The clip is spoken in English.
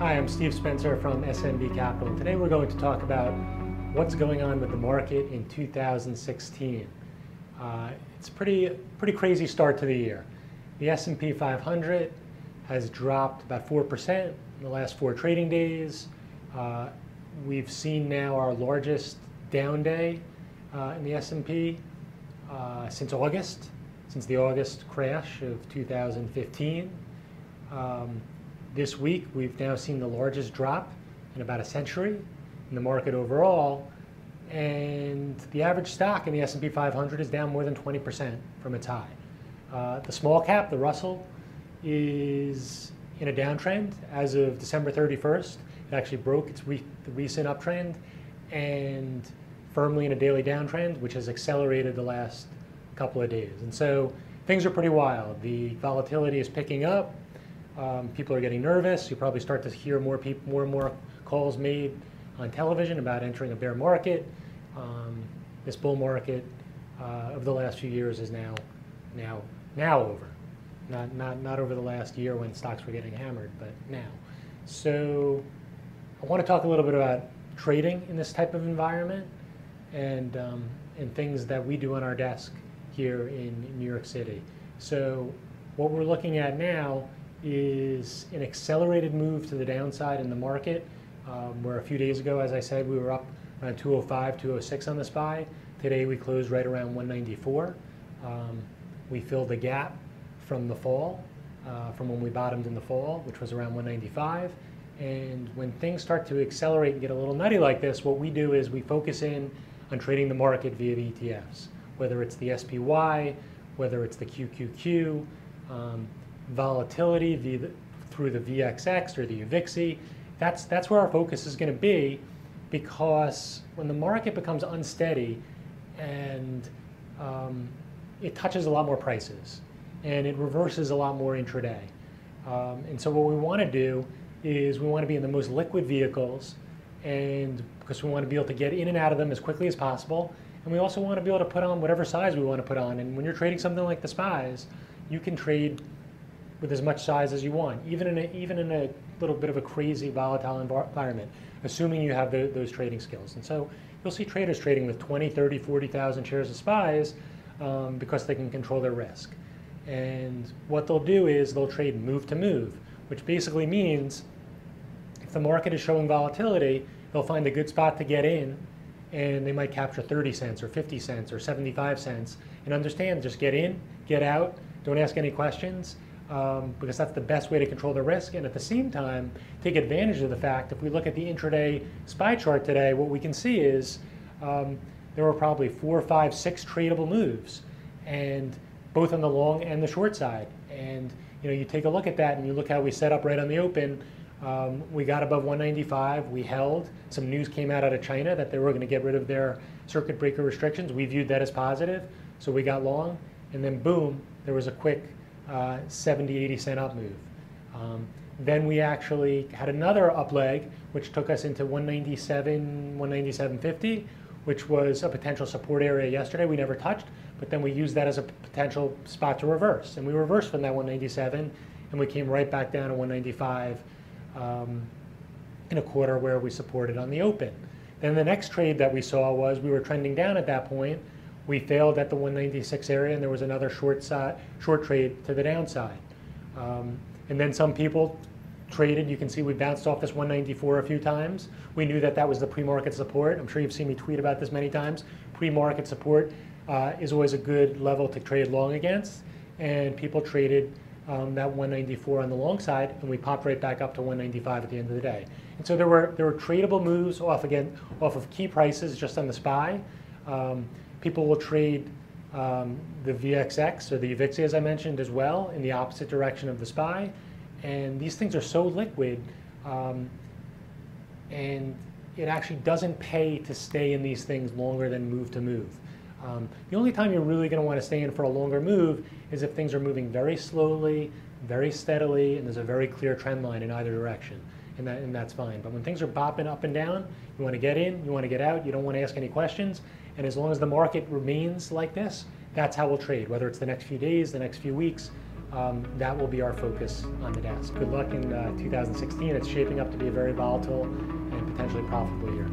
Hi, I'm Steve Spencer from SMB Capital, and today we're going to talk about what's going on with the market in 2016. It's a pretty crazy start to the year. The S&P 500 has dropped about 4% in the last 4 trading days. We've seen now our largest down day in the S&P since August, since the August crash of 2015. This week, we've now seen the largest drop in about a century in the market overall, and the average stock in the S&P 500 is down more than 20% from its high. The small cap, the Russell, is in a downtrend. As of December 31st, it actually broke its recent uptrend and firmly in a daily downtrend, which has accelerated the last couple of days. And so things are pretty wild. The volatility is picking up. People are getting nervous. You probably start to hear more and more calls made on television about entering a bear market. This bull market of the last few years is now over. Not over the last year when stocks were getting hammered, but now. So I want to talk a little bit about trading in this type of environment and things that we do on our desk here in New York City. So what we're looking at now is an accelerated move to the downside in the market, where a few days ago, as I said, we were up around 205, 206 on the SPY. Today we closed right around 194. We filled the gap from the fall, from when we bottomed in the fall, which was around 195. And when things start to accelerate and get a little nutty like this, what we do is we focus in on trading the market via the ETFs, whether it's the SPY, whether it's the QQQ, volatility through the VXX or the UVXY. That's where our focus is going to be, because when the market becomes unsteady and it touches a lot more prices and it reverses a lot more intraday. And so what we want to do is we want to be in the most liquid vehicles, and because we want to be able to get in and out of them as quickly as possible, and we also want to be able to put on whatever size we want to put on. And when you're trading something like the SPYs, you can trade with as much size as you want, even in a little bit of a crazy volatile environment, assuming you have those trading skills. And so you'll see traders trading with 20, 30, 40,000 shares of SPYs because they can control their risk. And what they'll do is they'll trade move to move, which basically means if the market is showing volatility, they'll find a good spot to get in, and they might capture 30 cents or 50 cents or 75 cents, and understand, just get in, get out, don't ask any questions, because that's the best way to control the risk. And at the same time, take advantage of the fact, if we look at the intraday SPY chart today, what we can see is there were probably 4, 5, 6 tradable moves, and both on the long and the short side. And you take a look at that and you look how we set up right on the open. We got above 195, we held. Some news came out of China that they were going to get rid of their circuit breaker restrictions. We viewed that as positive, so we got long, and then boom, there was a quick 70, 80 cent up move. Then we actually had another up leg, which took us into 197, 197.50, which was a potential support area yesterday. We never touched, but then we used that as a potential spot to reverse. And we reversed from that 197, and we came right back down to 195 in a quarter where we supported on the open. Then the next trade that we saw was we were trending down at that point. We failed at the 196 area, and there was another short trade to the downside. And then some people traded. You can see we bounced off this 194 a few times. We knew that that was the pre-market support. I'm sure you've seen me tweet about this many times. Pre-market support is always a good level to trade long against. And people traded that 194 on the long side, and we popped right back up to 195 at the end of the day. And so there were tradable moves off of key prices just on the SPY. People will trade the VXX or the UVXY, as I mentioned, as well, in the opposite direction of the SPY. And these things are so liquid, and it actually doesn't pay to stay in these things longer than move to move. The only time you're really going to want to stay in for a longer move is if things are moving very slowly, very steadily, and there's a very clear trend line in either direction. And that's fine. But when things are bopping up and down, you want to get in, you want to get out, you don't want to ask any questions. And as long as the market remains like this, that's how we'll trade, whether it's the next few days, the next few weeks. that will be our focus on the desk. Good luck in 2016. It's shaping up to be a very volatile and potentially profitable year.